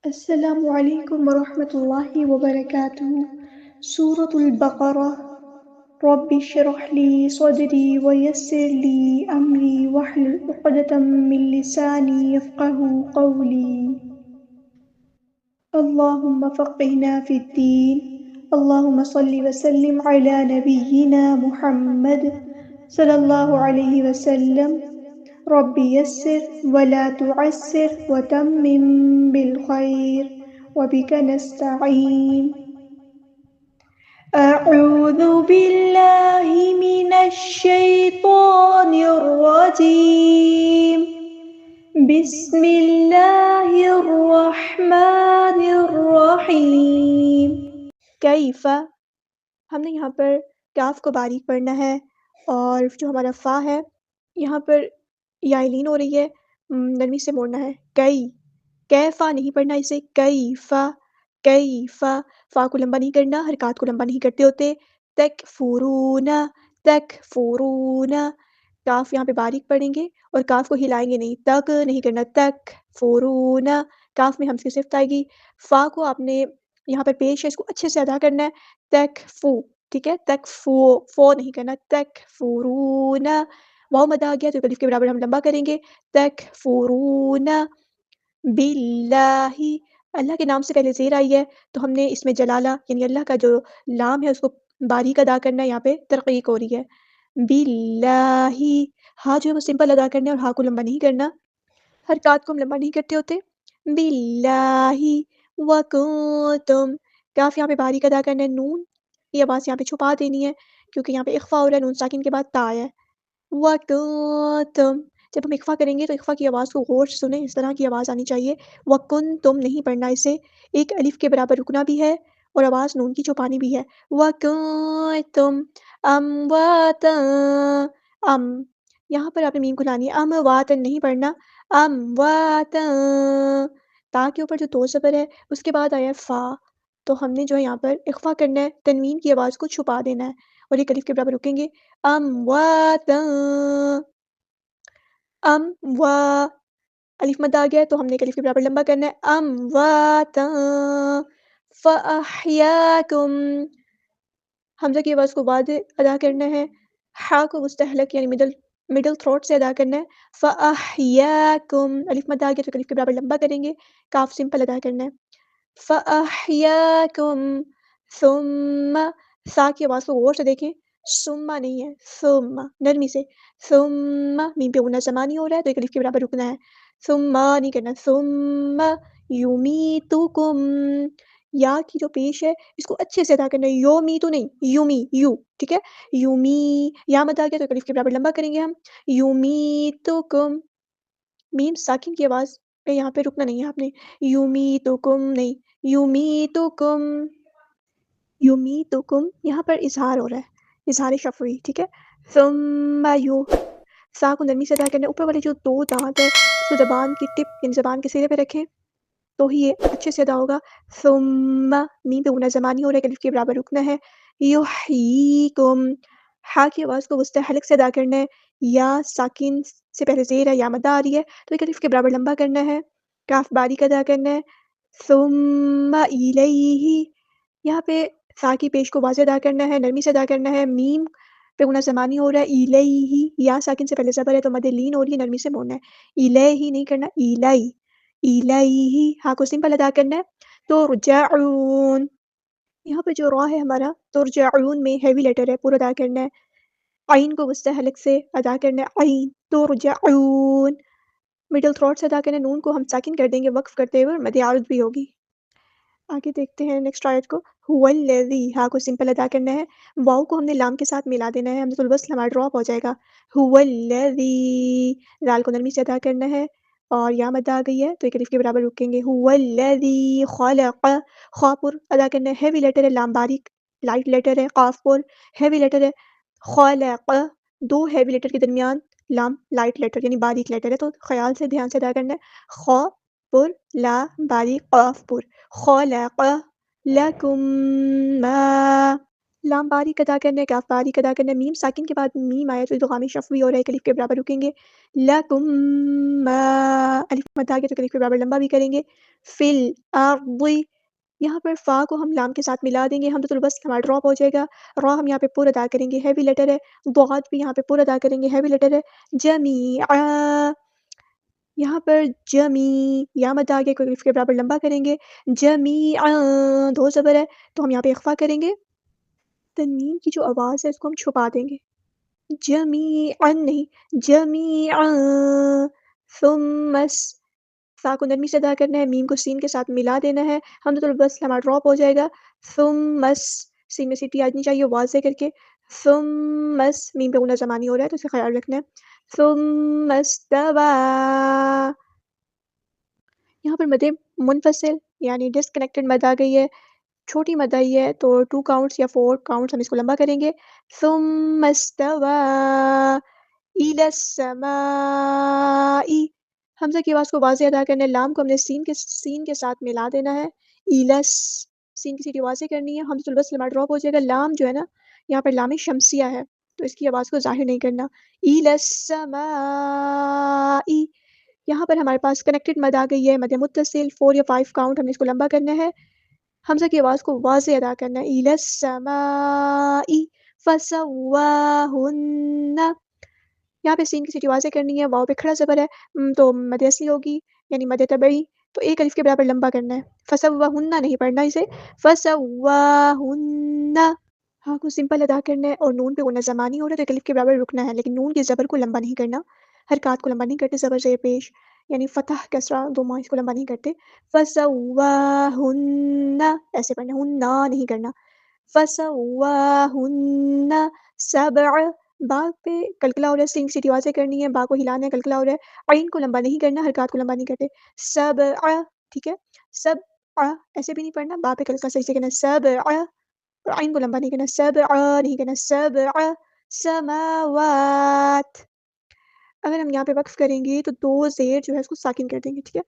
السلام علیکم ورحمۃ اللہ وبرکاتہ۔ سورۃ البقرہ۔ رب اشرح لی صدری ویسر لی امری واحلل عقدۃ من لسانی یفقہوا قولی۔ اللہم فقہنا فی الدین۔ اللہم صل وسلم علی نبینا محمد صلی اللہ علیہ وسلم۔ رب یسر ولا تعسر وتمم بالخیر وبک نستعین۔ اعوذ باللہ من الشیطان الرجیم۔ بسم اللہ الرحمن الرحیم۔ کیف، ہم نے یہاں پر کاف کو باریک پڑھنا ہے، اور جو ہمارا فا ہے یہاں پر یائلین ہو رہی ہے، نرمی سے موڑنا ہے۔ کیفا نہیں پڑھنا، اسے کیفا کیفا، فا کو لمبا نہیں کرنا، حرکات کو لمبا نہیں کرتے ہوتے۔ تکفرون تکفرون، کاف یہاں پہ باریک پڑھیں گے اور کاف کو ہلائیں گے نہیں، تک نہیں کرنا، تکفرون، کاف میں ہمزے کی صفت آئے گی۔ فا کو آپ نے یہاں پر پیش ہے، اس کو اچھے سے ادا کرنا ہے، تکفو، ٹھیک ہے، تکفو، فو نہیں کرنا، تکفرون۔ واؤ مد آ گیا تو الف کے برابر ہم لمبا کریں گے، تکفرون باللہ، اللہ کے نام سے پہلے زیر آئی ہے تو ہم نے اس میں جلالہ یعنی اللہ کا جو لام ہے اس کو باریک ادا کرنا ہے، یہاں پہ ترقیق ہو رہی ہے۔ باللہ، ہاں جو ہے وہ سمپل ادا کرنا ہے اور ہاں کو لمبا نہیں کرنا، حرکات کو ہم لمبا نہیں کرتے ہوتے۔ باللہ وکنتم، کاف یہاں پہ باریک ادا کرنا ہے، نون یہ آواز یہاں پہ چھپا دینی ہے کیونکہ یہاں پہ اخفا ہو رہا ہے، نون ساکن کے بعد تا ہے۔ وکنتم، جب ہم اخفا کریں گے تو اخفا کی آواز کو غور سے سنیں، اس طرح کی آواز آنی چاہیے۔ وکنتم نہیں پڑھنا، اسے ایک الف کے برابر رکنا بھی ہے اور آواز نون کی چھپانی بھی ہے۔ وکنتم امواتا، یہاں پر آپ نے میم کو لانی ہے، امواتا نہیں پڑھنا، امواتا، تا کے اوپر جو دو زبر ہے اس کے بعد آیا فا، تو ہم نے جو ہے یہاں پر اخفا کرنا ہے، تنوین کی آواز کو چھپا دینا ہے اور ایک الف کے برابر رکیں گے۔ امواتا الف مد آ گیا تو ہم نے ایک الف کے برابر لمبا کرنا ہے، امواتا فاحیاکم، حمزہ کی آواز کو بعد ادا کرنا ہے، ہا کو مستحلق یعنی مڈل تھروٹ سے ادا کرنا ہے، فاحیاکم، الف مد آ گیا تو الف کے برابر لمبا کریں گے، کاف سمپل ادا کرنا ہے، فاحیاکم ثم، سا کی آواز کو غور سے دیکھیں، ثم نہیں ہے، ثم نرمی سے، ثم میم پہ غنہ زمانی ہو رہا ہے تو ایک الف کے برابر رکنا ہے، ثم نہیں کرنا، ثم یمیتکم، یا کی جو پیش ہے اس کو اچھے سے ادا کرنا ہے، یومیتو نہیں، یومی، یو، ٹھیک ہے، یومی، یا مد آ گیا تو ایک الف کے برابر لمبا کریں گے ہم، یمیتکم، میم ساکن کی آواز پہ یہاں پہ رکنا نہیں ہے آپ نے، یمیتکم نہیں، یمیتکم، یمیتکم یہاں پر اظہار ہو رہا ہے، اظہار شفوی، ٹھیک ہے، ثم یو، سا کو نرمی سے ادا کرنا ہے، اوپر والے جو دو دانت ہے اس کو زبان کی ٹپ یعنی زبان کے سرے پہ رکھیں تو ہی یہ اچھے سے ادا ہوگا، ثم میم پہ غنہ زمانی ہو رہا ہے، الف کے برابر رکنا ہے، یحییکم، ہا کی آواز کو وسط حلق سے ادا کرنا ہے، یا ساکن سے پہلے زیر ہے یا مدہ آ رہی ہے تو ایک الف کے برابر لمبا کرنا ہے، کاف باریک ادا کرنا ہے، ثم الیہ، یہاں پہ سا کی پیش کو واضح ادا کرنا ہے، نرمی سے ادا کرنا ہے، میم پہ غنہ زمانی ہو رہا ہے، الیہ، یا ساکن سے پہلے زبر ہے تو مد لین ہو رہی ہے، نرمی سے بولنا ہے، الیہ نہیں کرنا، الیہ، الیہ، ہاں کو سمپل ادا کرنا ہے، ترجعون، یہاں پہ جو را ہے ہمارا ترجعون میں ہیوی لیٹر ہے، پورا ادا کرنا ہے، عین کو وسط حلق سے ادا کرنا ہے، عین، ترجعون، مڈل تھروٹ سے ادا کرنا ہے، نون کو ہم ساکن کر دیں گے وقف کرتے ہوئے اور مد عارض بھی ہوگی۔ آگے دیکھتے ہیں نیکسٹ آیت کو، هو الذی، ہاں کو سمپل ادا کرنا ہے، واؤ کو ہم نے لام کے ساتھ ملا دینا ہے، حمزۃ الوصل ہمارا ڈراپ ہو جائے گا، هو الذی، لال کو نرمی سے ادا کرنا ہے اور یا مد آ گئی ہے تو ایک الف کے برابر رکیں گے، هو الذی خلق، خا پر ادا کرنا ہے، ہیوی لیٹر ہے، لام باریک لائٹ لیٹر ہے، قاف پر ہیوی لیٹر ہے، خلق، دو ہیوی لیٹر کے درمیان لام لائٹ لیٹر یعنی باریک لیٹر ہے تو خیال سے دھیان سے ادا کرنا ہے، خا پر لا باریک قاف پر، خلق لکم ما، لام باریک ادا کرنا ہے، کاف باریک ادا کرنا ہے، میم ساکن کے بعد میم آیا تو ادغام شفوی ہو رہا ہے، ایک الف کے برابر رکیں گے، لکم ما الف مد آ گیا تو ایک الف کے برابر لمبا بھی کریں گے، فل ارض یہاں پر فا کو ہم لام کے ساتھ ملا دیں گے، حمزۃ الوصل ہمارا ڈراپ ہو جائے گا، را ہم یہاں پہ پر ادا کریں گے، ہیوی لیٹر ہے، ضاد بھی یہاں پہ پر ادا کریں گے، ہیوی لیٹر ہے، جمیعا یہاں پر جمی یا مد آ گیا کوئی الف کے برابر لمبا کریں گے، جمیعا دو زبر ہے تو ہم یہاں پہ اخفا کریں گے، تنوین کی جو آواز ہے اس کو ہم چھپا دیں گے، جمیعن نہیں جمیعا ثم فا کو نرمی سے ادا کرنا ہے، میم کو سین کے ساتھ ملا دینا ہے، حمزۃ الوصل ہمارا ڈراپ ہو جائے گا، ثم سین میں سیٹی آنی چاہیے واضح کر کے، ثم میم پہ غنہ زمانی ہو رہا ہے تو اسے خیال رکھنا ہے، ثم استوى یہاں پر مد منفصل یعنی ڈسکنیکٹڈ مد آ گئی ہے، چھوٹی مد آئی ہے تو 2 کاؤنٹس یا 4 کاؤنٹس ہم اس کو لمبا کریں گے، ثم استوى الى السماء حمزہ کی آواز کو واضح ادا کرنا ہے، لام کو ہم نے سین کے ساتھ ملا دینا ہے، الس سین کی سیٹی واضح کرنی ہے، حمزۃ الوصل ہمارا ڈراپ ہو جائے گا، لام جو ہے نا یہاں پر لام شمسیہ ہے تو اس کی آواز کو ظاہر نہیں کرنا، الى السماء یہاں پر ہمارے پاس کنیکٹڈ مد آ گئی ہے، مد متصل 4 یا 5 کاؤنٹ ہم نے اس کو لمبا کرنا ہے، حمزہ کی آواز کو واضح ادا کرنا ہے، الى السماء فسواہن یہاں پہ سین کی سیٹی واضح کرنی ہے، واو پہ کھڑا زبر ہے تو مد اصلی ہوگی یعنی مد طبعی تو ایک الف کے برابر لمبا کرنا ہے، فسواہن نہیں پڑھنا اسے، فسواہن ہاں کو سمپل ادا کرنا ہے اور نون پہ غنہ زمانی ہو رہا ہے تو ایک الف کے برابر رکنا ہے، لیکن نون کے زبر کو لمبا نہیں کرنا، حرکات کو لمبا نہیں کرتے، زبر زیر پیش یعنی فتح کسرہ دو اس کو لمبا نہیں کرتے، فسواہن ایسے پڑھنا، ہننا نہیں کرنا، فسواہن سبع با پہ کلکلا ہو رہا ہے، سین کی سیٹی واضح کرنی ہے، با کو ہلانا ہے، کلکلا ہو رہا ہے، عین کو لمبا نہیں کرنا، حرکات کو لمبا نہیں کرتے، سبع ٹھیک ہے، سبع ایسے بھی نہیں پڑھنا، با پہ کلکلا صحیح سے کرنا، سبع اور عین کو لمبا نہیں کرنا، سبع نہیں کرنا، سبع سماوات اگر ہم یہاں پہ وقف کریں گے تو 2 زیر جو ہے اس کو ساکن کر دیں گے، ٹھیک ہے،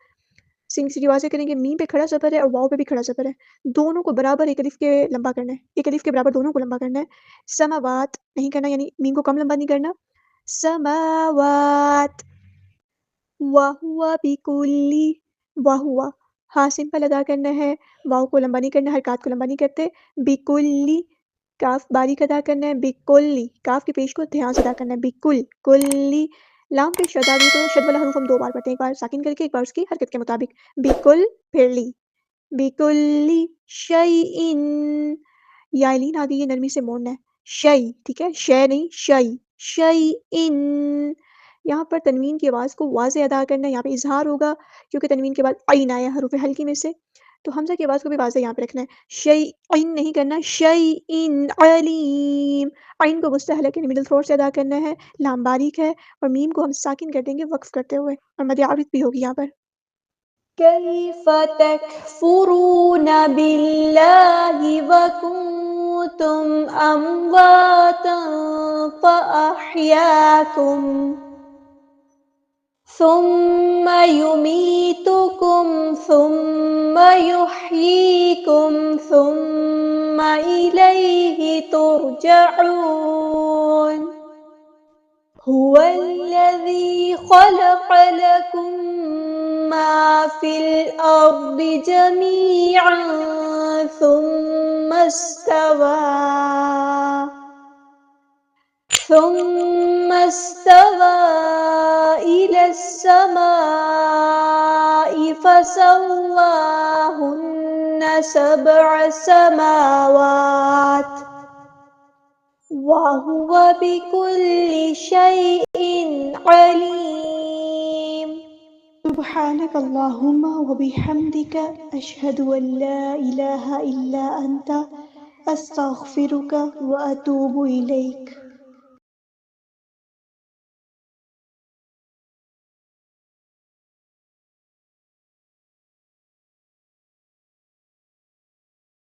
سین کی واضح کریں گے، میم پہ کھڑا زبر ہے اور واو پہ بھی کھڑا زبر ہے، دونوں کو برابر ایک الف کے لمبا کرنا ہے، ایک الف کے برابر دونوں کو لمبا کرنا ہے، سماوات نہیں کرنا یعنی میم کو کم لمبا نہیں کرنا، سماوات وَهُوَ بِكُلِّ وَهُوَ ہاں سمپل ادا کرنا ہے، واو کو لمبا نہیں کرنا، حرکات کو لمبا نہیں کرتے، بِكُلِّ کاف باریک ادا کرنا ہے، بِكُلِّ کاف کے پیش کو دھیان سے ادا کرنا ہے، بِكُلِّ کُلِّ لام پہ شد آ گئی تو شد والا حروف ہم 2 بار پڑھتے ہیں، ایک بار ساکن کر کے ایک بار اس کی حرکت کے مطابق، بِكُلِّ پھر لی بِكُلِّ شَيْءٍ یا لین آ گئی ہے نرمی سے موڑنا ہے، شَيْ ٹھیک ہے، شے نہیں شَيْ شَيْءٍ یہاں پر تنوین کی آواز کو واضح ادا کرنا ہے، یہاں پہ اظہار ہوگا کیونکہ تنوین کے بعد عین آیا حروف حلقی میں سے، تو حمزہ کی آواز کو بھی واضح یہاں پہ رکھنا ہے، شیء نہیں کرنا، شیء علیم عین کو وسطی حلق یعنی مڈل تھروٹ سے ادا کرنا ہے، لام باریک ہے اور میم کو ہم ساکن کر دیں گے وقف کرتے ہوئے اور مد عارض بھی ہوگی یہاں پر، كيف تكفرون بالله وكنتم أمواتا فأحياكم ثم يميتكم ثم يحييكم ثم إليه ترجعون هو الذي خلق لكم ما في الأرض جميعا ثم استوى إلى السماء فسواهن 7 سماوات وهو بكل شيء عليم سبحانك اللهم وبحمدك أشهد أن لا إله إلا أنت أستغفرك وأتوب إليك